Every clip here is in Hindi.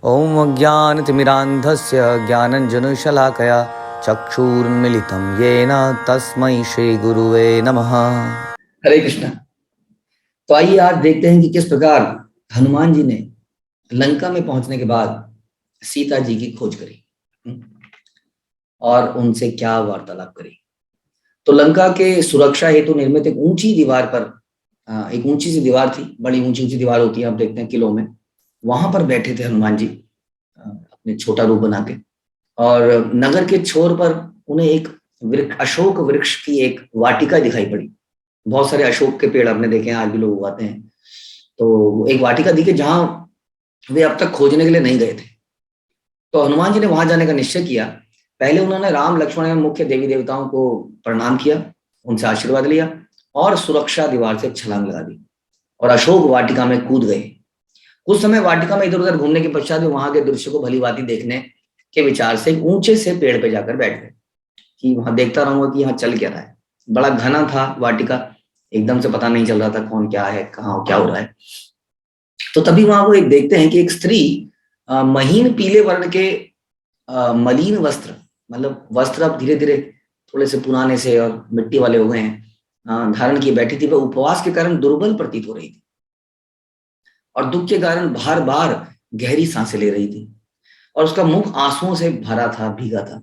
ॐ अज्ञानतिमिरान्धस्य ज्ञानञ्जनशलाकया चक्षुरुन्मिलितं येन तस्मै श्रीगुरुवे नमः। हरे कृष्णा। तो आइए आज देखते हैं कि किस प्रकार हनुमान जी ने लंका में पहुंचने के बाद सीता जी की खोज करी और उनसे क्या वार्तालाप करी। तो लंका के सुरक्षा हेतु निर्मित एक ऊंची दीवार पर, एक ऊंची सी दीवार थी, बड़ी ऊंची ऊंची दीवार होती है, आप देखते हैं किलों में, वहां पर बैठे थे हनुमान जी अपने छोटा रूप बना के। और नगर के छोर पर उन्हें एक अशोक वृक्ष की एक वाटिका दिखाई पड़ी। बहुत सारे अशोक के पेड़ आपने देखे हैं, आज भी लोग उगाते हैं। तो एक वाटिका दिखी जहां वे अब तक खोजने के लिए नहीं गए थे। तो हनुमान जी ने वहां जाने का निश्चय किया। पहले उन्होंने राम लक्ष्मण एवं मुख्य देवी देवताओं को प्रणाम किया, उनसे आशीर्वाद लिया और सुरक्षा दीवार से छलांग लगा दी और अशोक वाटिका में कूद गए। कुछ समय वाटिका में इधर उधर घूमने के पश्चात वे वहां के दृश्य को भलीभांति देखने के विचार से ऊंचे से पेड़ पे जाकर बैठ गए कि वहां देखता रहूंगा कि यहाँ चल क्या रहा है। बड़ा घना था वाटिका, एकदम से पता नहीं चल रहा था कौन क्या है, कहाँ क्या हो रहा है। तो तभी वहां वो एक देखते हैं कि एक स्त्री महीन पीले वर्ण के मलिन वस्त्र, मतलब वस्त्र अब धीरे धीरे थोड़े से पुराने से और मिट्टी वाले हो गए हैं, धारण किए बैठी थी। वह उपवास के कारण दुर्बल प्रतीत हो रही थी और दुख के कारण बार बार गहरी सांसें ले रही थी और उसका मुख आंसुओं से भरा था, भीगा था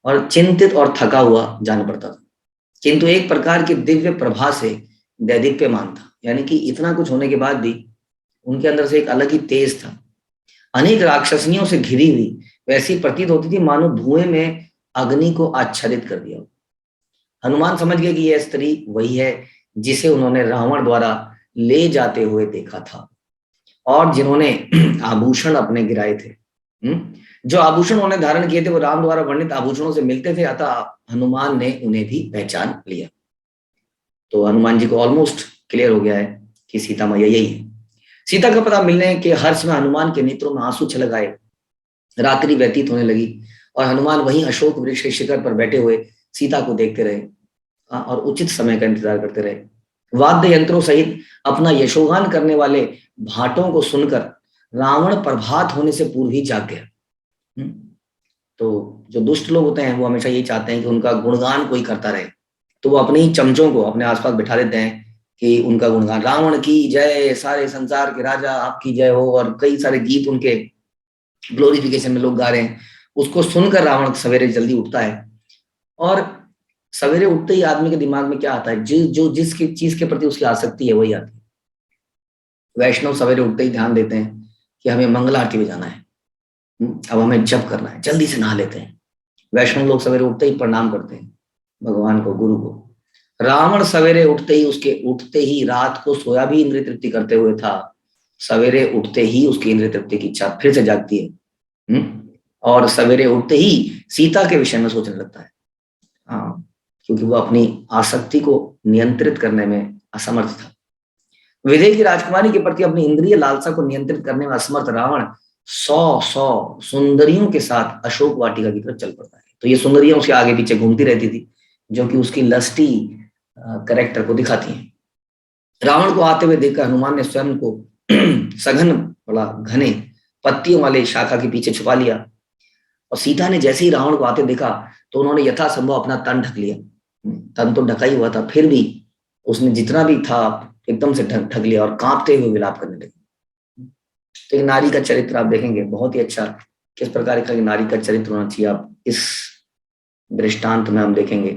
और चिंतित और थका हुआ जान पड़ता था। किंतु एक प्रकार की दिव्य प्रभा से दैदीप्यमान था, यानी कि इतना कुछ होने के बाद भी उनके अंदर से एक अलग ही तेज था। अनेक राक्षसनियों से घिरी हुई वैसी प्रतीत होती थी मानो धुएं में अग्नि को आच्छादित कर दिया। हनुमान समझ गए कि यह स्त्री वही है जिसे उन्होंने रावण द्वारा ले जाते हुए देखा था और जिन्होंने आभूषण अपने गिराए थे। जो आभूषण उन्होंने धारण किए थे वो राम द्वारा वर्णित आभूषणों से मिलते थे, अतः हनुमान ने उन्हें भी पहचान लिया। तो हनुमान जी को ऑलमोस्ट क्लियर हो गया है कि सीता मैया यही है। सीता का पता मिलने के हर्ष में हनुमान के नेत्रों में आंसू छलक आए। रात्रि व्यतीत होने लगी और हनुमान वहीं अशोक वृक्ष के शिखर पर बैठे हुए सीता को देखते रहे और उचित समय का इंतजार करते रहे। वाद्य यंत्रों सहित अपना यशोगान करने वाले भाटों को सुनकर रावण प्रभात होने से पूर्व ही जाग गया। तो जो दुष्ट लोग होते हैं वो हमेशा यही चाहते हैं कि उनका गुणगान कोई करता रहे, तो वो अपने ही चमचों को अपने आसपास बिठा देते हैं कि उनका गुणगान, रावण की जय, सारे संसार के राजा आपकी जय हो, और कई सारे गीत उनके ग्लोरिफिकेशन में लोग गा रहे हैं। उसको सुनकर रावण सवेरे जल्दी उठता है और सवेरे उठते ही आदमी के दिमाग में क्या आता है, जो जिस चीज के प्रति उसकी आसक्ति है वही आती है। वैष्णव सवेरे उठते ही ध्यान देते हैं कि हमें मंगल आरती में जाना है, अब हमें जप करना है, जल्दी से नहा लेते हैं। वैष्णव लोग सवेरे उठते ही प्रणाम करते हैं भगवान को, गुरु को। रावण सवेरे उठते ही रात को सोया भी इंद्रिय तृप्ति करते हुए था, सवेरे उठते ही उसकी इंद्रिय तृप्ति की इच्छा फिर से जागती है और सवेरे उठते ही सीता के विषय में सोचने लगता है। क्योंकि वो अपनी आसक्ति को नियंत्रित करने में असमर्थ था। विदेह की राजकुमारी के प्रति अपनी इंद्रिय लालसा को नियंत्रित करने में असमर्थ रावण 100 सुंदरियों के साथ अशोक वाटिका की तरफ चल पड़ता है। तो ये सुंदरियां उसके आगे पीछे घूमती रहती थी, जो कि उसकी लस्टी कैरेक्टर को दिखाती हैं। रावण को आते हुए देखकर हनुमान ने स्वयं को सघन, बड़ा घने पत्तियों वाले शाखा के पीछे छुपा लिया और सीता ने जैसे ही रावण को आते देखा तो उन्होंने यथासंभव अपना तन ढक लिया। तन तो ढका ही हुआ था, फिर भी उसने जितना भी था एकदम से ढक लिया और कांपते हुए विलाप करने लगी। तो एक नारी का चरित्र आप देखेंगे बहुत ही अच्छा, किस प्रकार का नारी का चरित्र होना चाहिए, आप इस दृष्टांत में हम देखेंगे।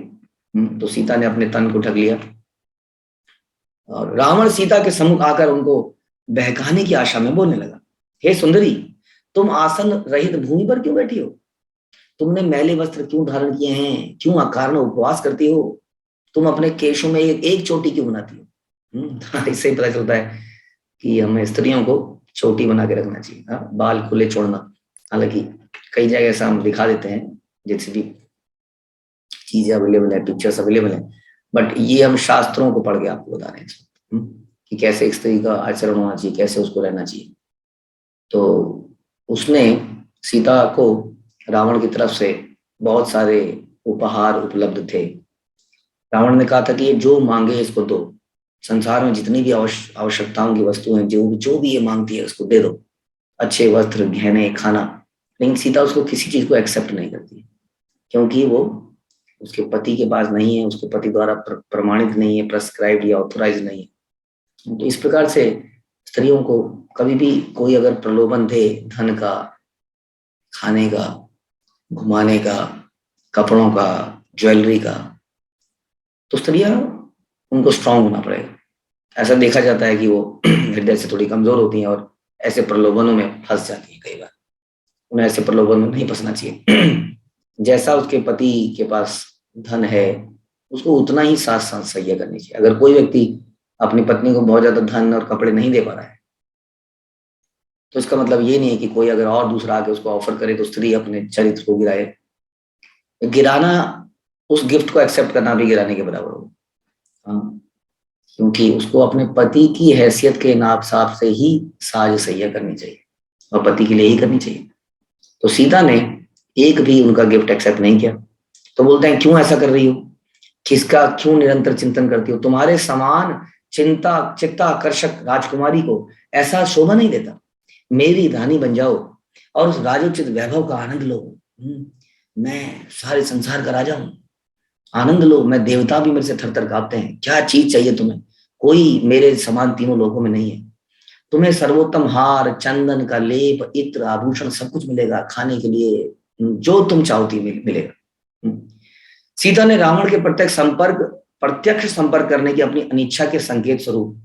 तो सीता ने अपने तन को ढक लिया और रावण सीता के सम्मुख आकर उनको बहकाने की आशा में बोलने लगा, हे सुंदरी, तुम आसन रहित भूमि पर क्यों बैठी हो? तुमने मैले वस्त्र क्यों धारण किए हैं? क्यों अकारण उपवास करती हो? तुम अपने केशों में एक चोटी क्यों बनाती हो? इससे ही पता चलता है कि हमें स्त्रियों को चोटी बना के रखना चाहिए, बाल खुले छोड़ना। हालांकि कई जगह ऐसा हम दिखा देते हैं, जैसे भी चीजें अवेलेबल है, पिक्चर्स अवेलेबल है, बट ये हम शास्त्रों को पढ़ के आपको बता रहे हैं कि कैसे एक स्त्री का आचरण होना चाहिए, कैसे उसको रहना चाहिए। तो उसने सीता को रावण की तरफ से बहुत सारे उपहार उपलब्ध थे। रावण ने कहा था कि ये जो मांगे इसको दो, संसार में जितनी भी आवश्यकताओं की वस्तु हैं, जो भी ये मांगती है उसको दे दो। अच्छे वस्त्र, गहने, खाना, लेकिन सीता उसको किसी चीज को एक्सेप्ट नहीं करती, क्योंकि वो उसके पति के पास नहीं है, उसके पति द्वारा प्रमाणित नहीं है, प्रेस्क्राइब्ड या ऑथोराइज नहीं है। तो इस प्रकार से स्त्रियों को कभी भी कोई अगर प्रलोभन दे, धन का, खाने का, घुमाने का, कपड़ों का, ज्वेलरी का, तो स्त्रियां, उनको स्ट्रांग होना पड़ेगा। ऐसा देखा जाता है कि वो हृदय से थोड़ी कमजोर होती हैं और ऐसे प्रलोभनों में फंस जाती है। कई बार उन्हें ऐसे प्रलोभन में नहीं फंसना चाहिए। जैसा उसके पति के पास धन है, उसको उतना ही साथ साथ सह्य करनी चाहिए। अगर कोई व्यक्ति अपनी पत्नी को बहुत ज्यादा धन और कपड़े नहीं दे पा रहा है, तो इसका मतलब ये नहीं है कि कोई अगर और दूसरा आके उसको ऑफर करे तो स्त्री अपने चरित्र को गिराए। गिराना, उस गिफ्ट को एक्सेप्ट करना भी गिराने के बराबर हो। हाँ, क्योंकि उसको अपने पति की हैसियत के हिसाब से ही साज सह्य करनी चाहिए और पति के लिए ही करनी चाहिए। तो सीता ने एक भी उनका गिफ्ट एक्सेप्ट नहीं किया। तो बोलते हैं, क्यों ऐसा कर रही हो, किसका क्यों निरंतर चिंतन करती हो? तुम्हारे समान चित्ताकर्षक राजकुमारी को ऐसा शोभा नहीं देता। मेरी रानी बन जाओ और उस राजोचित वैभव का आनंद लो। मैं सारे संसार का राजा हूं, आनंद लो। मैं देवता भी मेरे से थर थर कांपते हैं। क्या चीज चाहिए तुम्हें? कोई मेरे समान तीनों लोगों में नहीं है। तुम्हें सर्वोत्तम हार, चंदन का लेप, इत्र, आभूषण सब कुछ मिलेगा। खाने के लिए जो तुम चाहती मिलेगा। सीता ने रावण के प्रत्यक्ष संपर्क करने की अपनी अनिच्छा के संकेत स्वरूप,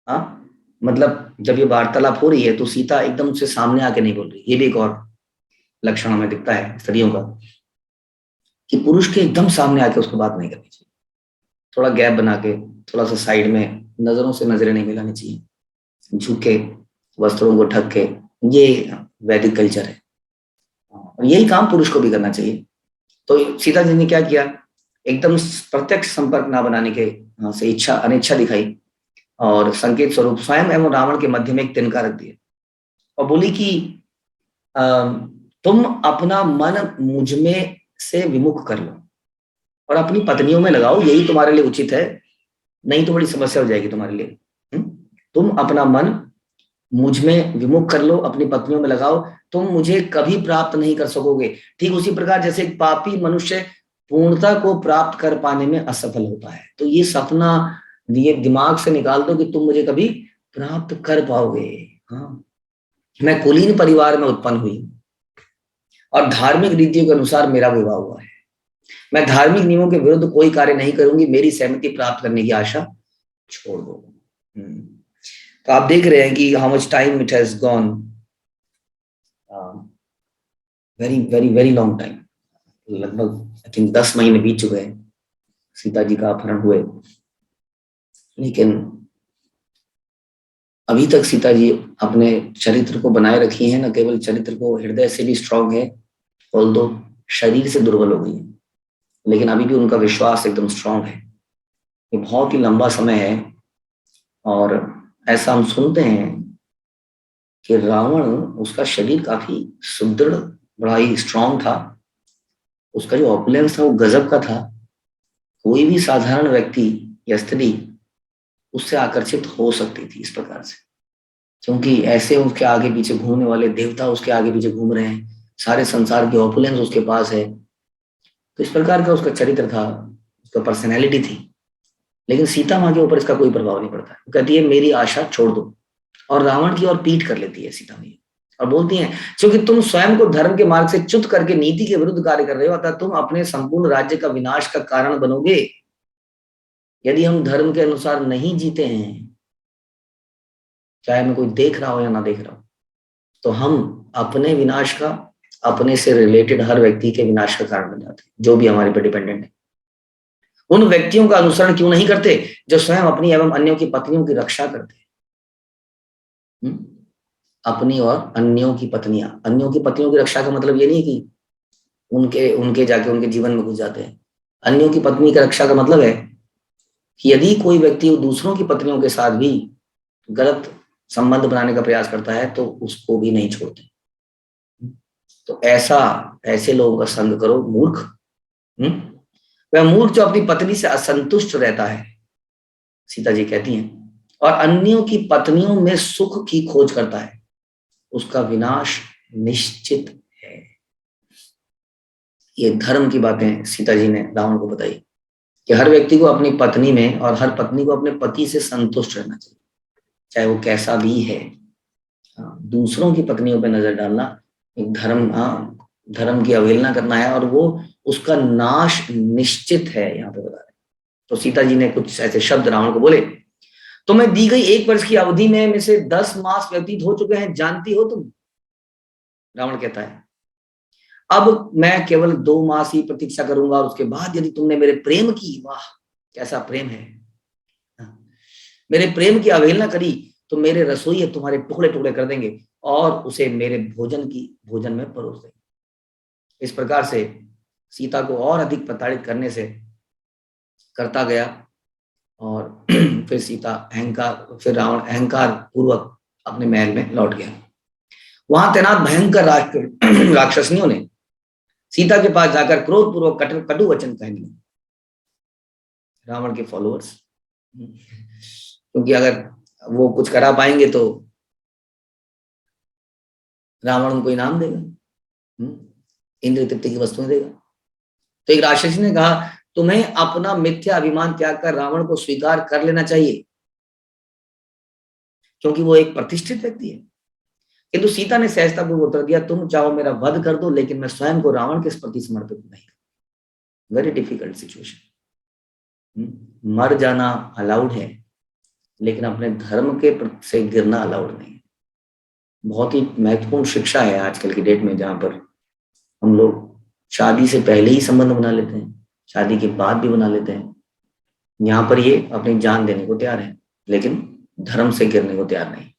हाँ, मतलब जब ये वार्तालाप हो रही है तो सीता एकदम से सामने आके नहीं बोल रही। ये भी एक और लक्षण हमें दिखता है स्त्रियों का, कि पुरुष के एकदम सामने आके उसको बात नहीं करनी चाहिए। थोड़ा गैप बना के, थोड़ा सा साइड में, नजरों से नजरें नहीं मिलानी चाहिए, झुके, वस्त्रों को ढक के। ये वैदिक कल्चर है और यही काम पुरुष को भी करना चाहिए। तो सीता जी ने क्या किया, एकदम प्रत्यक्ष संपर्क ना बनाने के से अनिच्छा दिखाई और संकेत स्वरूप स्वयं एवं रावण के मध्य में एक तिनका रख दिया और बोली कि तुम अपना मन मुझ में से विमुख कर लो और अपनी पत्नियों में लगाओ, यही तुम्हारे लिए उचित है, नहीं तो बड़ी समस्या हो जाएगी तुम्हारे लिए। तुम अपना मन मुझ में विमुख कर लो, अपनी पत्नियों में लगाओ, तुम मुझे कभी प्राप्त नहीं कर सकोगे। ठीक उसी प्रकार जैसे एक पापी मनुष्य पूर्णता को प्राप्त कर पाने में असफल होता है। तो ये सपना, ये दिमाग से निकाल दो कि तुम मुझे कभी प्राप्त कर पाओगे। हाँ, मैं कुलीन परिवार में उत्पन्न हुई और धार्मिक रीतियों के अनुसार मेरा विवाह हुआ है। मैं धार्मिक नियमों के विरुद्ध कोई कार्य नहीं करूंगी। मेरी सहमति प्राप्त करने की आशा छोड़ दो। तो आप देख रहे हैं कि how much time it has gone, very very very long time. लगभग आई थिंक 10 महीने बीत चुके हैं सीता जी का अपहरण हुए, लेकिन अभी तक सीता जी अपने चरित्र को बनाए रखी हैं। न केवल चरित्र को, हृदय से भी स्ट्रांग है, ऑल्दो शरीर से दुर्बल हो गई है, लेकिन अभी भी उनका विश्वास एकदम स्ट्रांग है। ये बहुत ही लंबा समय है और ऐसा हम सुनते हैं कि रावण, उसका शरीर काफी सुदृढ़, बड़ा ही स्ट्रांग था। उसका जो ऑपुलेंस था वो गजब का था। कोई भी साधारण व्यक्ति या स्त्री उससे आकर्षित हो सकती थी इस प्रकार से, क्योंकि ऐसे उसके आगे पीछे घूमने वाले देवता उसके आगे पीछे घूम रहे हैं, सारे संसार की ऑपुलेंस उसके पास है। तो इस प्रकार का उसका चरित्र था, उसका पर्सनैलिटी थी। लेकिन सीता माँ के ऊपर इसका कोई प्रभाव नहीं पड़ता। वो कहती है मेरी आशा छोड़ दो, और रावण की ओर पीठ कर लेती है सीता मैया और बोलती हैं, क्योंकि तुम स्वयं को धर्म के मार्ग से च्युत करके नीति के विरुद्ध कार्य कर रहे हो, अतः तुम अपने संपूर्ण राज्य का विनाश का कारण बनोगे। यदि हम धर्म के अनुसार नहीं जीते हैं, चाहे मैं कोई देख रहा हो या ना देख रहा हो, तो हम अपने विनाश का, अपने से रिलेटेड हर व्यक्ति के विनाश का कारण बन जाते हैं, जो भी हमारे पर डिपेंडेंट है। उन व्यक्तियों का अनुसरण क्यों नहीं करते जो स्वयं अपनी एवं अन्यों की पत्नियों की रक्षा करते हैं? अपनी और अन्यों की पत्नियां, अन्यों की पत्नियों की रक्षा का मतलब ये नहीं कि उनके जाके उनके जीवन में घुस जाते हैं। अन्यों की पत्नी की रक्षा का मतलब है कि यदि कोई व्यक्ति दूसरों की पत्नियों के साथ भी गलत संबंध बनाने का प्रयास करता है तो उसको भी नहीं छोड़ते। तो ऐसे लोगों का संग करो, मूर्ख। वह मूर्ख जो अपनी पत्नी से असंतुष्ट रहता है, सीता जी कहती हैं, और अन्यों की पत्नियों में सुख की खोज करता है। उसका विनाश निश्चित है। ये धर्म की बातें सीता जी ने रावण को बताई कि हर व्यक्ति को अपनी पत्नी में और हर पत्नी को अपने पति से संतुष्ट रहना चाहिए, चाहे वो कैसा भी है। दूसरों की पत्नियों पर नजर डालना एक धर्म, धर्म की अवहेलना करना है, और वो उसका नाश निश्चित है, यहाँ पे बता रहे। तो सीता जी ने कुछ ऐसे शब्द रावण को बोले, तो मैं दी गई 1 वर्ष की अवधि में से 10 मास व्यतीत हो चुके हैं, जानती हो तुम। रावण कहता है अब मैं केवल 2 मास ही प्रतीक्षा करूंगा, और उसके बाद यदि तुमने मेरे प्रेम की, वाह कैसा प्रेम है, मेरे प्रेम की अवहेलना करी तो मेरे रसोई तुम्हारे टुकड़े टुकड़े कर देंगे और उसे मेरे भोजन में परोस देंगे। इस प्रकार से सीता को और अधिक प्रताड़ित करने से करता गया, और फिर रावण अहंकार पूर्वक अपने महल में लौट गया। वहां तैनात भयंकर राक्षसनियों ने सीता के पास जाकर क्रोध पूर्वक कटु वचन कहने लगे। रावण के फॉलोअर्स, क्योंकि अगर वो कुछ करा पाएंगे तो रावण उनको इनाम देगा, इंद्र तृप्ति की वस्तुएं देगा। तो एक राक्षसी ने कहा तुम्हें अपना मिथ्या अभिमान त्याग कर रावण को स्वीकार कर लेना चाहिए, क्योंकि वो एक प्रतिष्ठित व्यक्ति है। किंतु सीता ने सहजतापूर्वक उत्तर दिया तुम चाहो मेरा वध कर दो, लेकिन मैं स्वयं को रावण के प्रति समर्पित नहीं करूंगा। Very difficult situation. मर जाना अलाउड है, लेकिन अपने धर्म के से गिरना अलाउड नहीं है। बहुत ही महत्वपूर्ण शिक्षा है आजकल की डेट में, जहां पर हम लोग शादी से पहले ही संबंध बना लेते हैं, शादी के बाद भी बना लेते हैं। यहाँ पर ये अपनी जान देने को तैयार है, लेकिन धर्म से गिरने को तैयार नहीं।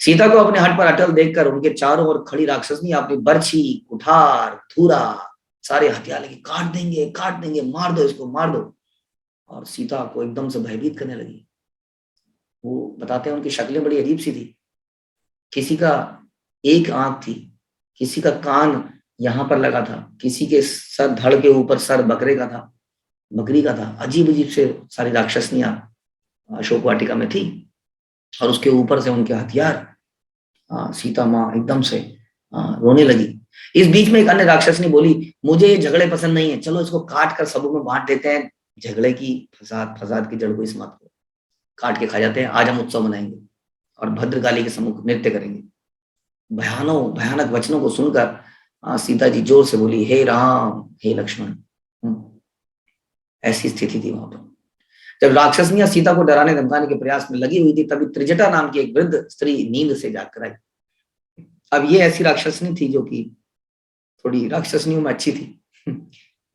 सीता को अपने हट पर अटल देखकर उनके चारों ओर खड़ी राक्षसनी अपनी बर्छी, कुठार, धूरा सारे हथियार लेके काट देंगे, मार दो इसको, मार दो। और सीता को एकदम से भयभीत करने लगी। वो बताते हैं उनकी शक्लें बड़ी अजीब सी थी। किसी का एक आंख थी, किसी का कान यहाँ पर लगा था, किसी के सर, धड़ के ऊपर सर बकरी का था। अजीब अजीब से सारी राक्षसनियां अशोक वाटिका में थी, और उसके ऊपर से उनके हथियार। सीता माँ एकदम से रोने लगी। इस बीच में एक अन्य राक्षसनी बोली मुझे ये झगड़े पसंद नहीं है, चलो इसको काट कर सबों में बांट देते हैं, झगड़े की फसाद की जड़ को समाप्त करो, काट के खा जाते हैं। आज हम उत्सव मनाएंगे और भद्रकाली के सम्मुख नृत्य करेंगे। भयानक वचनों को सुनकर सीता जी जोर से बोली हे राम, हे लक्ष्मण। ऐसी स्थिति थी वहां पर। जब राक्षसनियां सीता को डराने धमकाने के प्रयास में लगी हुई थी, तभी त्रिजटा नाम की एक वृद्ध स्त्री नींद से जाग कर आई। अब ये ऐसी राक्षसनी थी जो कि थोड़ी राक्षसनियों में अच्छी थी।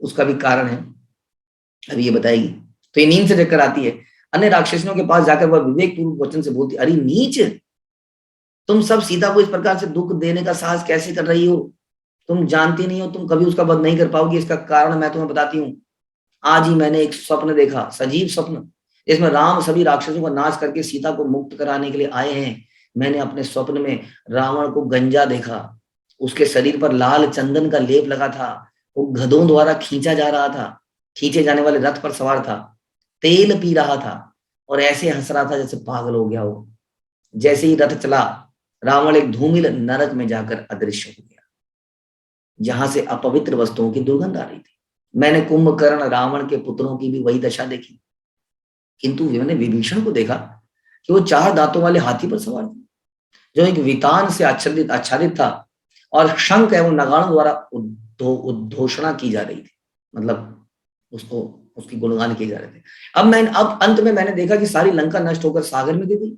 उसका भी कारण है, अभी ये बताएगी। तो ये नींद से जगकर आती है। अन्य राक्षसनियों के पास जाकर वह विवेक पूर्वक वचन से बोलती अरे नीच, तुम सब सीता को इस प्रकार से दुख देने का साहस कैसे कर रही हो? तुम जानती नहीं हो तुम कभी उसका वध नहीं कर पाओगी। इसका कारण मैं तुम्हें बताती हूँ। आज ही मैंने एक स्वप्न देखा, सजीव स्वप्न, इसमें राम सभी राक्षसों का नाश करके सीता को मुक्त कराने के लिए आए हैं। मैंने अपने स्वप्न में रावण को गंजा देखा, उसके शरीर पर लाल चंदन का लेप लगा था, वो गधों द्वारा खींचा जा रहा था, खींचे जाने वाले रथ पर सवार था, तेल पी रहा था और ऐसे हंस रहा था जैसे पागल हो गया हो। जैसे ही रथ चला, रावण एक धूमिल नरक में जाकर अदृश्य हो गया, जहां से अपवित्र वस्तुओं की दुर्गंध आ रही थी। मैंने कुंभकर्ण रावण के पुत्रों की भी वही दशा देखी, किंतु मैंने विभीषण को देखा कि वो 4 दांतों वाले हाथी पर सवार था, जो एक वितान से आच्छादित था, और शंख एवं नगाड़ों द्वारा उद्घोषणा की जा रही थी, मतलब उसको उसकी गुणगान किए जा रहे थे। अब अंत में मैंने देखा कि सारी लंका नष्ट होकर सागर में गिर गई।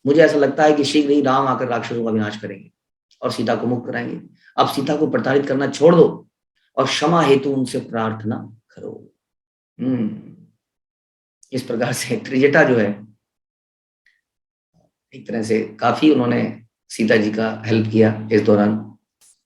मुझे ऐसा लगता है कि शीघ्र ही राम आकर राक्षसों का विनाश करेंगे और सीता को मुक्त कराएंगे। अब सीता को प्रताड़ित करना छोड़ दो और क्षमा हेतु उनसे प्रार्थना करो। इस प्रकार से त्रिजटा जो है, एक तरह से काफी उन्होंने सीता जी का हेल्प किया इस दौरान,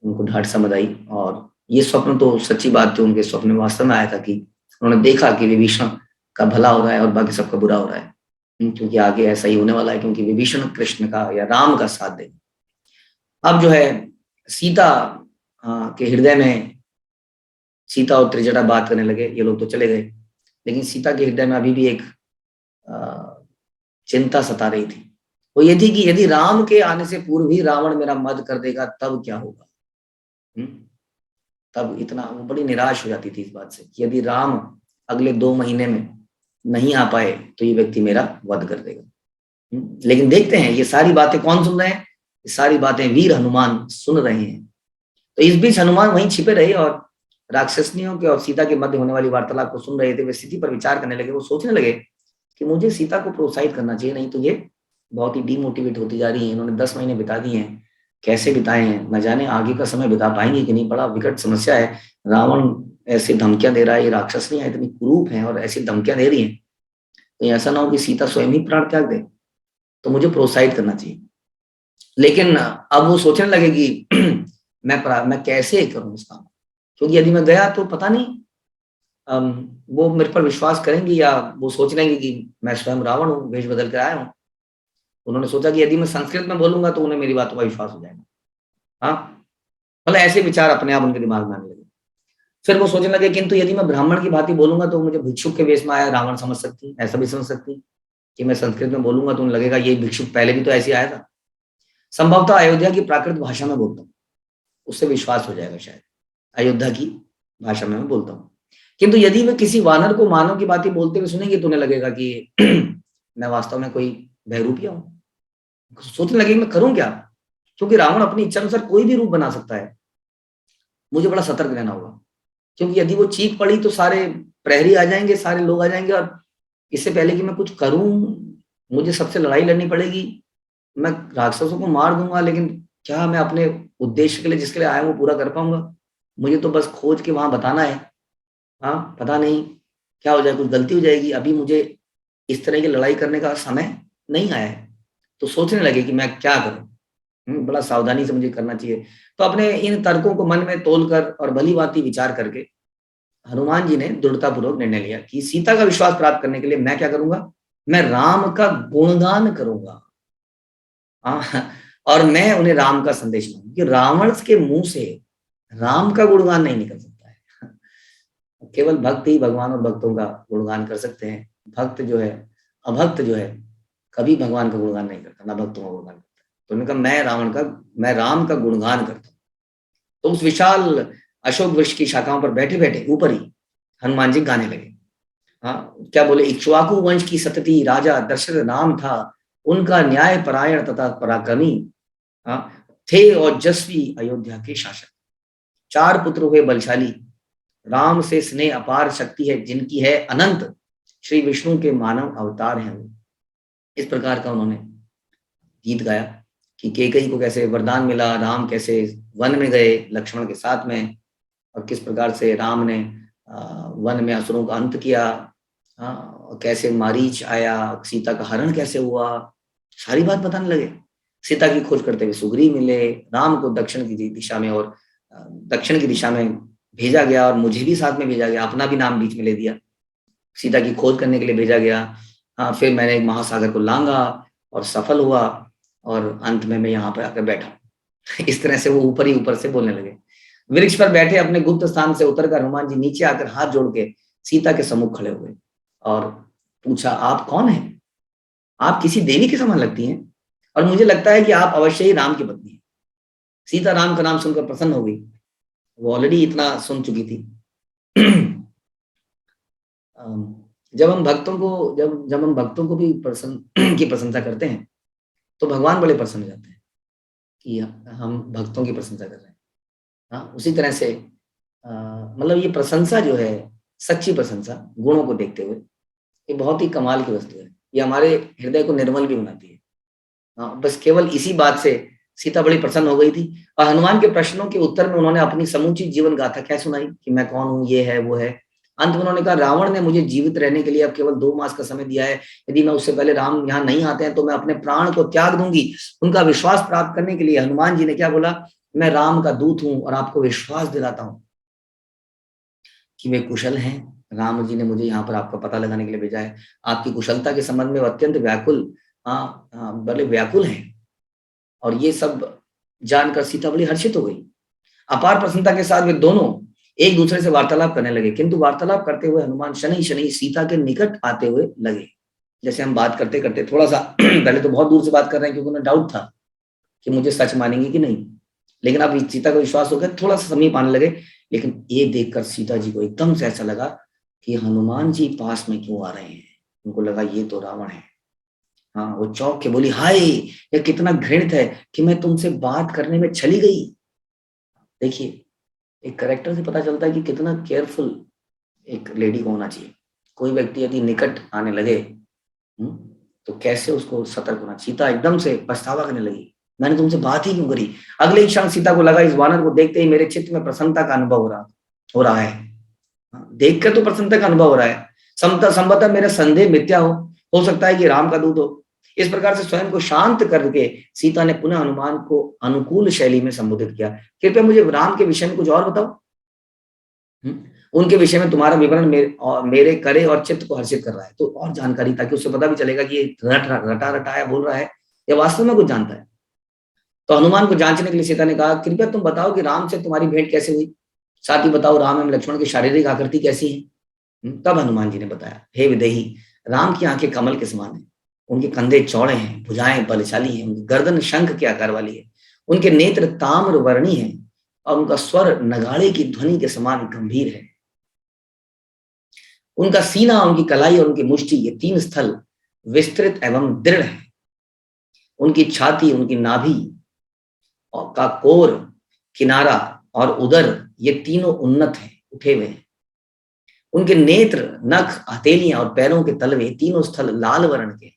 उनको ढाट समझ आई। और ये स्वप्न तो सच्ची बात थी, उनके स्वप्न में वास्तव में आया था कि उन्होंने देखा कि विभीषण का भला हो रहा है और बाकी सबका बुरा हो रहा है, क्योंकि आगे ऐसा ही होने वाला है, क्योंकि विभीषण कृष्ण का या राम का साथ दे। अब जो है सीता के हृदय में, सीता और त्रिजटा बात करने लगे, ये लोग तो चले गए, लेकिन सीता के हृदय में अभी भी एक चिंता सता रही थी। वो ये थी कि यदि राम के आने से पूर्व ही रावण मेरा वध कर देगा तब क्या होगा। तब इतना वो बड़ी निराश हो जाती थी इस बात से कि यदि राम अगले 2 महीने में नहीं आ पाए तो ये व्यक्ति मेरा वध कर देगा। लेकिन देखते हैं ये सारी बातें कौन सुन रहे हैं, ये सारी बातें वीर हनुमान सुन रहे हैं। तो इस बीच हनुमान वहीं छिपे रहे और राक्षसनियों के और सीता के मध्य होने वाली वार्तालाप को सुन रहे थे। वे स्थिति पर विचार करने लगे। वो सोचने लगे कि मुझे सीता को प्रोत्साहित करना चाहिए, नहीं तो ये बहुत ही डिमोटिवेट होती जा रही है। इन्होंने 10 महीने बिता दिए हैं, कैसे बिताए हैं न जाने, आगे का समय बिता पाएंगे कि नहीं। बड़ा विकट समस्या है। रावण ऐसी धमकियां दे रहा है, ये राक्षसनियां इतनी कुरूप हैं और ऐसी धमकियां दे रही हैं, तो ऐसा ना हो कि सीता स्वयं ही प्राण त्याग दे, तो मुझे प्रोत्साहित करना चाहिए। लेकिन अब वो सोचने लगे कि मैं कैसे करूं इस काम, क्योंकि यदि मैं गया तो पता नहीं वो मेरे पर विश्वास करेंगे या वो सोच लेंगे कि मैं स्वयं रावण हूँ, वेश बदल कर आया हूँ। उन्होंने सोचा कि यदि मैं संस्कृत में बोलूंगा तो उन्हें मेरी बातों का विश्वास हो जाएगा। हाँ, मतलब ऐसे विचार अपने आप उनके दिमाग में आने लगे। फिर वो सोचने लगे किंतु यदि मैं ब्राह्मण की भांति बोलूंगा तो मुझे भिक्षुक के वेश में आया रावण समझ सकती, ऐसा भी समझ सकती कि मैं संस्कृत में बोलूंगा तो उन्हें लगेगा ये भिक्षुक पहले भी तो ऐसे आया था। संभवतः अयोध्या की प्राकृत भाषा में बोलता हूँ, उससे विश्वास हो जाएगा शायद। अयोध्या की भाषा में मैं बोलता हूँ। किंतु यदि मैं किसी वानर को मानव की बातें बोलते हुए सुनेंगे तो उन्हें लगेगा कि मैं वास्तव में कोई बहरूपिया हूँ। सोचने लगे मैं करूं क्या, क्योंकि रावण अपनी इच्छा अनुसार कोई भी रूप बना सकता है। मुझे बड़ा सतर्क रहना होगा, क्योंकि यदि वो चीख पड़ी तो सारे प्रहरी आ जाएंगे, सारे लोग आ जाएंगे और इससे पहले कि मैं कुछ करूं मुझे सबसे लड़ाई लड़नी पड़ेगी। मैं राक्षसों को मार दूंगा, लेकिन क्या मैं अपने उद्देश्य के लिए जिसके लिए आया वो पूरा कर पाऊंगा। मुझे तो बस खोज के वहां बताना है। हाँ, पता नहीं क्या हो जाए, कुछ गलती हो जाएगी। अभी मुझे इस तरह की लड़ाई करने का समय नहीं आया है। तो सोचने लगे कि मैं क्या करूं। बड़ा सावधानी से मुझे करना चाहिए। तो अपने इन तर्कों को मन में तोलकर और भली भांति विचार करके हनुमान जी ने दृढ़तापूर्वक निर्णय लिया कि सीता का विश्वास प्राप्त करने के लिए मैं क्या करूंगा, मैं राम का गुणगान करूंगा। और मैं उन्हें राम का संदेश दूंगा कि रावण के मुंह से राम का गुणगान नहीं निकल सकता है। केवल भक्त ही भगवान और भक्तों का गुणगान कर सकते हैं। भक्त जो है, अभक्त जो है, कभी भगवान का गुणगान नहीं करता, ना भक्तों का गुणगान करता। तो उन्होंने कहा मैं राम का गुणगान करता हूँ। तो उस विशाल अशोक वृक्ष की शाखाओं पर बैठे बैठे ऊपर ही हनुमान जी गाने लगे। हाँ, क्या बोले, इक्ष्वाकु वंश की सतति राजा दशरथ नाम था, उनका न्याय परायण तथा पराक्रमी थे ओजस्वी अयोध्या के शासक। 4 पुत्र हुए बलशाली, राम से स्नेह अपार शक्ति है जिनकी है अनंत, श्री विष्णु के मानव अवतार हैं वो। इस प्रकार का उन्होंने गीत गाया कि कैकेयी को कैसे वरदान मिला, राम कैसे वन में गए लक्ष्मण के साथ में, और किस प्रकार से राम ने वन में असुरों का अंत किया, कैसे मारीच आया, सीता का हरण कैसे हुआ, सारी बात बताने लगे। सीता की खोज करते हुए सुग्रीव मिले, राम को दक्षिण की दिशा में और दक्षिण की दिशा में भेजा गया और मुझे भी साथ में भेजा गया, अपना भी नाम बीच में ले दिया। सीता की खोज करने के लिए भेजा गया। फिर मैंने एक महासागर को लांगा और सफल हुआ और अंत में मैं यहाँ पर आकर बैठा। इस तरह से वो ऊपर ही ऊपर से बोलने लगे। वृक्ष पर बैठे अपने गुप्त स्थान से उतरकर हनुमान जी नीचे आकर हाथ जोड़ के सीता के सम्मुख खड़े हुए और पूछा, आप कौन हैं? आप किसी देवी के समान लगती हैं और मुझे लगता है कि आप अवश्य ही राम की पत्नी हैं। सीता राम का नाम सुनकर प्रसन्न हो गई। वो ऑलरेडी इतना सुन चुकी थी। जब हम भक्तों को भी की प्रशंसा करते हैं तो भगवान बड़े प्रसन्न हो जाते हैं कि हम भक्तों की प्रशंसा कर रहे हैं। हाँ, उसी तरह से मतलब ये प्रशंसा जो है, सच्ची प्रशंसा गुणों को देखते हुए, ये बहुत ही कमाल की वस्तु है। ये हमारे हृदय को निर्मल भी बनाती है। हाँ, बस केवल इसी बात से सीता बड़ी प्रसन्न हो गई थी। और हनुमान के प्रश्नों के उत्तर में उन्होंने अपनी समूची जीवन गाथा क्या सुनाई कि मैं कौन हूँ, ये है वो है। अंत में उन्होंने कहा, रावण ने मुझे जीवित रहने के लिए अब केवल 2 मास का समय दिया है। यदि मैं उससे पहले राम यहाँ नहीं आते हैं तो मैं अपने प्राण को त्याग दूंगी। उनका विश्वास प्राप्त करने के लिए हनुमान जी ने क्या बोला, मैं राम का दूत हूं और आपको विश्वास दिलाता हूं कि वे कुशल हैं। राम जी ने मुझे यहाँ पर आपका पता लगाने के लिए भेजा है। आपकी कुशलता के संबंध में अत्यंत व्याकुल, बड़े व्याकुल हैं। और ये सब जानकर सीता बड़ी हर्षित हो गई। अपार प्रसन्नता के साथ वे दोनों एक दूसरे से वार्तालाप करने लगे, किंतु वार्तालाप करते हुए हनुमान शनि शनि सीता के निकट आते हुए लगे। जैसे हम बात करते करते थोड़ा सा पहले तो बहुत दूर से बात कर रहे हैं क्योंकि उन्हें डाउट था कि मुझे सच मानेंगे कि नहीं, लेकिन अब सीता को विश्वास हो गया, थोड़ा सा समीप आने लगे। लेकिन ये देखकर सीता जी को एकदम से ऐसा लगा कि हनुमान जी पास में क्यों आ रहे हैं। उनको लगा ये तो रावण है। हाँ, वो चौंक के बोली, हाय ये कितना घृणित है कि मैं तुमसे बात करने में चली गई। देखिए, एक करेक्टर से पता चलता है कि कितना केयरफुल एक लेडी को होना चाहिए। कोई व्यक्ति यदि निकट आने लगे तो कैसे उसको सतर्क होना। सीता एकदम से पछतावा करने लगी, मैंने तुमसे बात ही क्यों करी। अगले क्षण सीता को लगा, इस वानर को देखते ही मेरे चित्त में प्रसन्नता का अनुभव हो रहा है। देखकर तो प्रसन्नता का अनुभव हो रहा है। संभवतः मेरा संदेह मिथ्या हो सकता है कि राम का दूत हो। इस प्रकार से स्वयं को शांत करके सीता ने पुनः हनुमान को अनुकूल शैली में संबोधित किया, कृपया मुझे राम के विषय में कुछ और बताओ। उनके विषय में तुम्हारा विवरण मेरे करे और चित्त को हर्षित कर रहा है। तो और जानकारी, ताकि उससे पता भी चलेगा कि ये रटा रटाया बोल रहा है या वास्तव में कुछ जानता है। तो हनुमान को जांचने के लिए सीता ने कहा, कृपया तुम बताओ कि राम से तुम्हारी भेंट कैसे हुई, साथ ही बताओ राम एवं लक्ष्मण की शारीरिक आकृति कैसी है। तब हनुमान जी ने बताया, हे विदेही, राम की आंखें कमल के समान है, उनके कंधे चौड़े हैं, भुजाएं बलशाली हैं, उनकी गर्दन शंख के आकार वाली है, उनके नेत्र ताम्र वर्णी हैं और उनका स्वर नगाड़े की ध्वनि के समान गंभीर है। उनका सीना, उनकी कलाई और उनकी मुष्टि, ये 3 स्थल विस्तृत एवं दृढ़ है। उनकी छाती, उनकी नाभि और का कोर, किनारा और उदर, ये तीनों उन्नत हैं, उठे हुए हैं। उनके नेत्र, नख, हथेलियां और पैरों के तलवे, तीनों स्थल लाल वर्ण के।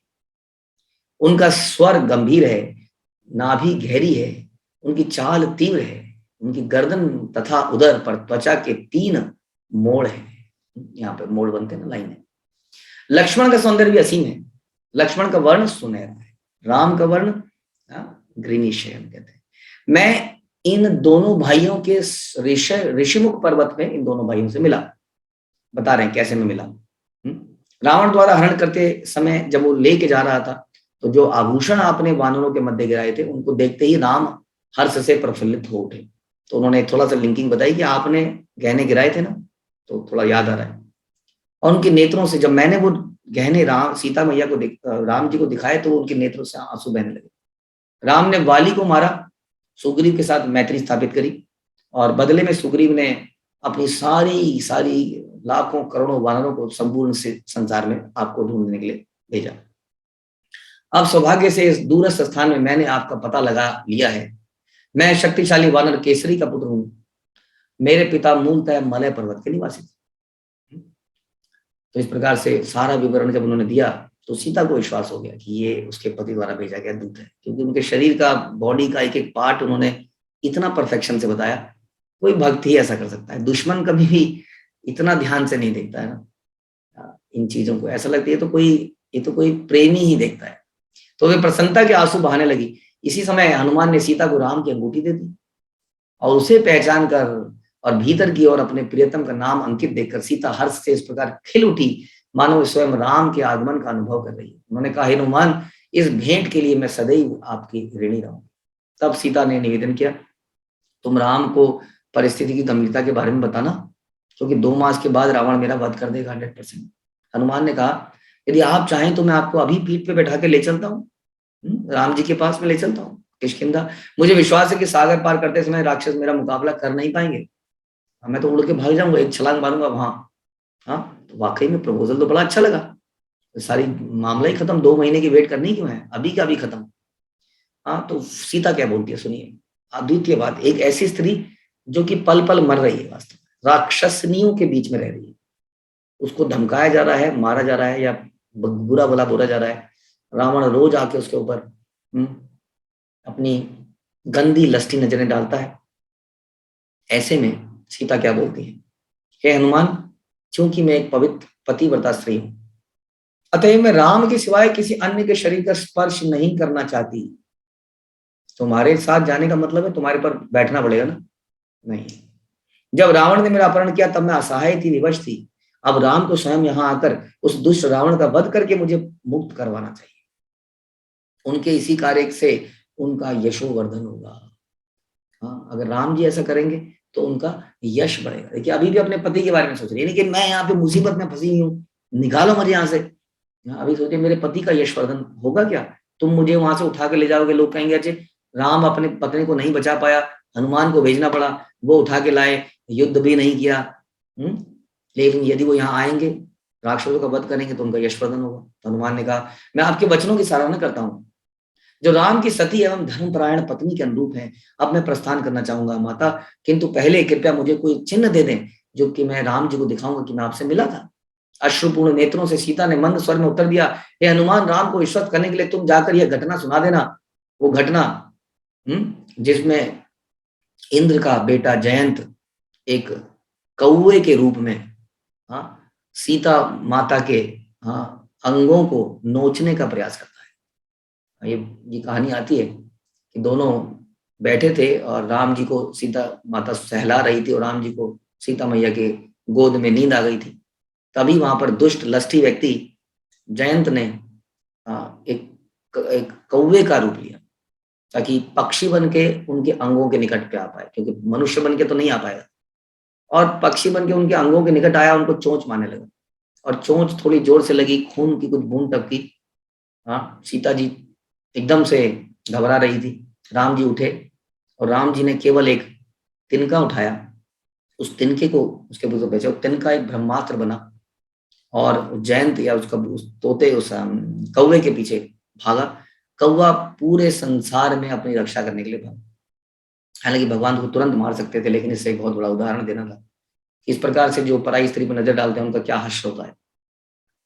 उनका स्वर गंभीर है, नाभि गहरी है, उनकी चाल तीव्र है, उनकी गर्दन तथा उदर पर त्वचा के 3 मोड़ हैं। यहाँ पे मोड़ बनते हैं ना, लाइन है। लक्ष्मण का सौंदर्य भी असीम है। लक्ष्मण का वर्ण सुनहरा है, राम का वर्ण ग्रीनिश है, कहते हैं। मैं इन दोनों भाइयों के ऋषिमुख पर्वत में इन दोनों भाइयों से मिला। बता रहे हैं कैसे मैं मिला। रावण द्वारा हरण करते समय जब वो लेके जा रहा था, तो जो आभूषण आपने वानरों के मध्य गिराए थे, उनको देखते ही राम हर्ष से प्रफुल्लित हो उठे। तो उन्होंने थोड़ा सा लिंकिंग बताई कि आपने गहने गिराए थे ना, तो थोड़ा याद आ रहा है। और उनके नेत्रों से, जब मैंने वो गहने सीता मैया को राम जी को दिखाए, तो उनके नेत्रों से आंसू बहने लगे। राम ने वाली को मारा, सुग्रीव के साथ मैत्री स्थापित करी और बदले में सुग्रीव ने अपनी सारी लाखों करोड़ों वानरों को संपूर्ण से संसार में आपको ढूंढने के लिए भेजा। अब सौभाग्य से इस दूरस्थ स्थान में मैंने आपका पता लगा लिया है। मैं शक्तिशाली वानर केसरी का पुत्र हूं। मेरे पिता मूलतः मलय पर्वत के निवासी थे। तो इस प्रकार से सारा विवरण जब उन्होंने दिया, तो सीता को विश्वास हो गया कि ये उसके पति द्वारा भेजा गया दूत है, क्योंकि उनके शरीर का, बॉडी का एक एक पार्ट उन्होंने इतना परफेक्शन से बताया। कोई भक्त ही ऐसा कर सकता है, दुश्मन कभी भी इतना ध्यान से नहीं देखता है ना इन चीजों को। ऐसा लगता है ये तो कोई प्रेमी ही देखता है। तो वे प्रसन्नता के आंसू बहाने लगी। इसी समय हनुमान ने सीता को राम की अंगूठी दे दी और उसे पहचान कर और भीतर की ओर अपने प्रियतम का नाम अंकित देखकर सीता हर्ष से इस प्रकार खिल उठी मानो स्वयं राम के आगमन का अनुभव कर रही है। उन्होंने कहा, हे हनुमान, इस भेंट के लिए मैं सदैव आपकी ऋणी रहूंगी। तब सीता ने निवेदन किया, तुम राम को परिस्थिति की गंभीरता के बारे में बताना, क्योंकि 2 मास के बाद रावण मेरा वध कर देगा 100%। हनुमान ने कहा, यदि आप चाहें तो मैं आपको अभी पीठ पे बैठा के ले चलता हूँ, राम जी के पास में ले चलता हूँ किष्किंधा। मुझे विश्वास है कि सागर पार करते समय राक्षस मेरा मुकाबला कर नहीं पाएंगे। मैं तो उड़ के भाग जाऊंगा, एक छलांग मारूंगा वहां। हाँ, तो वाकई में प्रपोजल तो बड़ा अच्छा लगा। तो सारी मामला ही खत्म, 2 महीने की वेट करनी क्यों है, अभी का भी खत्म। हाँ, तो सीता क्या बोलती है सुनिए। अद्वितीय बात, एक ऐसी स्त्री जो कि पल पल मर रही है, वास्तव में राक्षसनियों के बीच में रह रही है, उसको धमकाया जा रहा है, मारा जा रहा है या बुरा भला बोला जा रहा है। रावण रोज आके उसके ऊपर अपनी गंदी लस्टी नजरें डालता है। ऐसे में सीता क्या बोलती है, हे हनुमान, क्योंकि मैं एक पवित्र पतिव्रता स्त्री हूं, अतः मैं राम के सिवाय किसी अन्य के शरीर का स्पर्श नहीं करना चाहती। तुम्हारे साथ जाने का मतलब है तुम्हारे पर बैठना पड़ेगा ना? नहीं। जब रावण ने मेरा अपहरण किया तब मैं असहाय थी, विवश थी। अब राम को स्वयं यहां आकर उस दुष्ट रावण का वध करके मुझे मुक्त करवाना चाहिए। उनके इसी कार्य से उनका यशोवर्धन होगा। हाँ, अगर राम जी ऐसा करेंगे तो उनका यश बढ़ेगा। देखिए, अभी भी अपने पति के बारे में सोच रही है, लेकिन मैं यहाँ पे मुसीबत में फंसी हुई हूँ, निकालो मुझे यहाँ से। अभी सोचिए मेरे पति का यशवर्धन होगा क्या? तुम मुझे वहां से उठा के ले जाओगे, लोग कहेंगे अच्छे राम अपने पत्नी को नहीं बचा पाया, हनुमान को भेजना पड़ा, वो उठा के लाए, युद्ध भी नहीं किया। लेकिन यदि वो यहाँ आएंगे, राक्षसों का वध करेंगे, तो उनका यशवर्धन होगा। तो हनुमान ने कहा मैं आपके वचनों की सराहना करता हूँ, जो राम की सती एवं धर्मपरायण पत्नी के अनुरूप है। अब मैं प्रस्थान करना चाहूंगा माता, किंतु पहले कृपया मुझे कोई चिन्ह दे दें, जो कि मैं राम जी को दिखाऊंगा कि मैं आपसे मिला था। अश्रुपूर्ण नेत्रों से सीता ने मंद स्वर में उत्तर दिया, हे हनुमान, राम को विश्वस्त करने के लिए तुम जाकर यह घटना सुना देना। वो घटना जिसमें इंद्र का बेटा जयंत एक कौवे के रूप में सीता माता के अंगों को नोचने का प्रयास करता है। ये कहानी आती है कि दोनों बैठे थे और राम जी को सीता माता सहला रही थी, और राम जी को सीता मैया के गोद में नींद आ गई थी। तभी वहां पर दुष्ट लष्टी व्यक्ति जयंत ने एक कौवे का रूप लिया, ताकि पक्षी बन के उनके अंगों के निकट पे आ पाए, क्योंकि मनुष्य बन के तो नहीं आ पाएगा। और पक्षी बन के उनके अंगों के निकट आया, उनको चोंच मारने लगा, और चोंच थोड़ी जोर से लगी, खून की कुछ बूंद टपकी। सीता जी एकदम से घबरा रही थी। राम जी उठे और राम जी ने केवल एक तिनका उठाया, उस तिनके को उसके ऊपर बेचा, तिनका एक ब्रह्मास्त्र बना, और जयंत या उसका उस तोते उस कौवे के पीछे भागा। कौवा पूरे संसार में अपनी रक्षा करने के लिए भागा। हालांकि भगवान को तुरंत मार सकते थे, लेकिन इससे एक बहुत बड़ा उदाहरण देना था इस प्रकार से जो पराई स्त्री पर नजर डालते हैं उनका क्या हश्र होता है।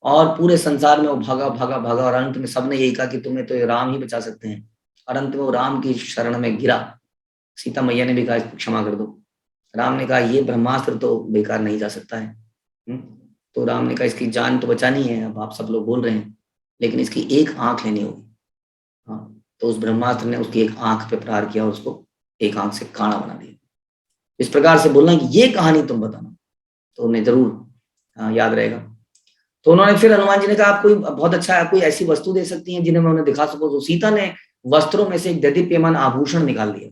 और पूरे संसार में वो भागा भागा भागा, और अंत में सबने यही कहा कि तुम्हें तो राम ही बचा सकते हैं, और अंत में वो राम की शरण में गिरा। सीता मैया ने भी कहा क्षमा कर दो। राम ने कहा ये ब्रह्मास्त्र तो बेकार नहीं जा सकता है। तो राम ने कहा इसकी जान तो बचानी है, अब आप सब लोग बोल रहे हैं, लेकिन इसकी एक आंख लेनी होगी। तो उस ब्रह्मास्त्र ने उसकी एक आंख पे प्रहार किया और उसको एक आंख से काणा बना दिया। इस प्रकार से बोलना कि ये कहानी तुम बताना, तो उन्हें जरूर याद रहेगा। तो उन्होंने फिर हनुमान जी ने कहा आप कोई बहुत अच्छा है, कोई ऐसी वस्तु दे सकती हैं जिन्हें मैं उन्हें दिखा सकूं। तो सीता ने वस्त्रों में से एक दैदीप्यमान आभूषण निकाल दिया,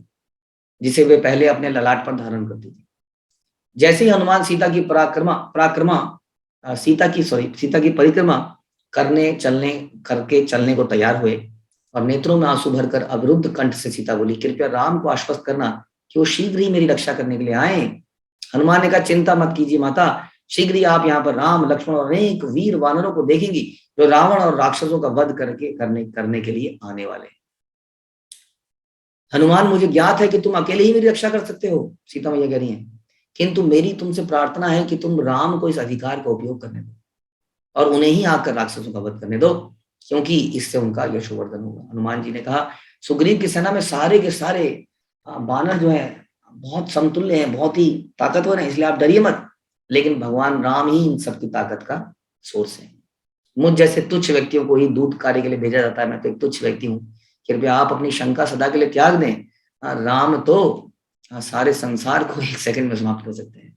जिसे वे पहले अपने ललाट पर धारण करती थी। जैसे ही हनुमान सीता की सीता की परिक्रमा करके चलने को तैयार हुए, और नेत्रों में आंसू भरकर अविरुद्ध कंठ से सीता बोली, कृपया राम को आश्वस्त करना कि वो शीघ्र ही मेरी रक्षा करने के लिए आए। हनुमान ने कहा चिंता मत कीजिए माता, शीघ्र ही आप यहाँ पर राम लक्ष्मण और अनेक वीर वानरों को देखेंगी, जो रावण और राक्षसों का वध करने के लिए आने वाले। हनुमान, मुझे ज्ञात है कि तुम अकेले ही मेरी रक्षा कर सकते हो, सीता मैया कह रही हैं, किंतु मेरी तुमसे प्रार्थना है कि तुम राम को इस अधिकार का उपयोग करने दो, और उन्हें ही आकर राक्षसों का वध करने दो, क्योंकि इससे उनका यशोवर्धन होगा। हनुमान जी ने कहा सुग्रीव की सेना में सारे के सारे बानर जो है बहुत समतुल्य हैं, बहुत ही ताकतवर हैं, इसलिए आप डरिए मत, लेकिन भगवान राम ही इन सबकी ताकत का सोर्स है। मुझ जैसे तुच्छ व्यक्तियों को ही दूत कार्य के लिए भेजा जाता है, मैं तो एक तुच्छ व्यक्ति हूँ, कृपया आप अपनी शंका सदा के लिए त्याग दें। राम तो सारे संसार को एक सेकंड में समाप्त कर सकते हैं।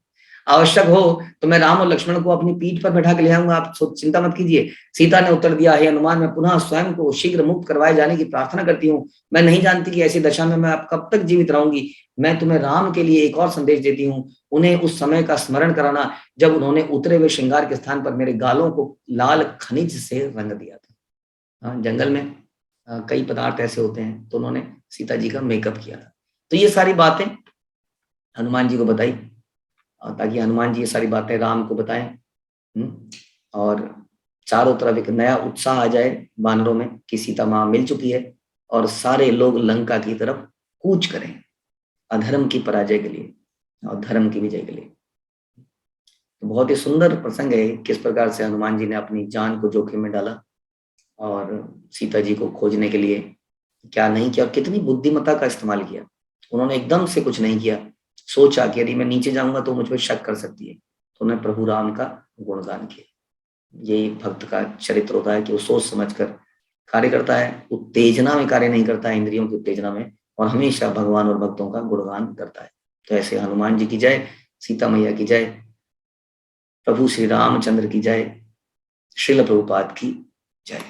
आवश्यक हो तो मैं राम और लक्ष्मण को अपनी पीठ पर बैठा के ले आऊंगा, आप चिंता मत कीजिए। सीता ने उत्तर दिया, हे हनुमान, मैं पुनः स्वयं को शीघ्र मुक्त करवाए जाने की प्रार्थना करती हूँ। मैं नहीं जानती कि ऐसी दशा में मैं अब कब तक जीवित रहूंगी। मैं तुम्हें राम के लिए एक और संदेश देती हूँ, उन्हें उस समय का स्मरण कराना जब उन्होंने उतरे हुए श्रृंगार के स्थान पर मेरे गालों को लाल खनिज से रंग दिया था। जंगल में कई पदार्थ ऐसे होते हैं, तो उन्होंने सीता जी का मेकअप किया था। तो ये सारी बातें हनुमान जी को बताई, ताकि हनुमान जी ये सारी बातें राम को बताएं, और चारों तरफ एक नया उत्साह आ जाए वानरों में कि सीता माँ मिल चुकी है, और सारे लोग लंका की तरफ कूच करें अधर्म की पराजय के लिए और धर्म की विजय के लिए। तो बहुत ही सुंदर प्रसंग है, किस प्रकार से हनुमान जी ने अपनी जान को जोखिम में डाला और सीता जी को खोजने के लिए क्या नहीं किया, और कितनी बुद्धिमत्ता का इस्तेमाल किया। उन्होंने एकदम से कुछ नहीं किया, सोचा कि यदि मैं नीचे जाऊंगा तो मुझ पर शक कर सकती है, तो उन्होंने प्रभु राम का गुणगान किया। ये भक्त का चरित्र होता है कि वो सोच समझकर कार्य करता है, उत्तेजना में कार्य नहीं करता है, इंद्रियों की उत्तेजना में, और हमेशा भगवान और भक्तों का गुणगान करता है। तो ऐसे हनुमान जी की जय, सीता मैया की जय, प्रभु श्री रामचंद्र की जय, श्रील प्रभुपाद की जय।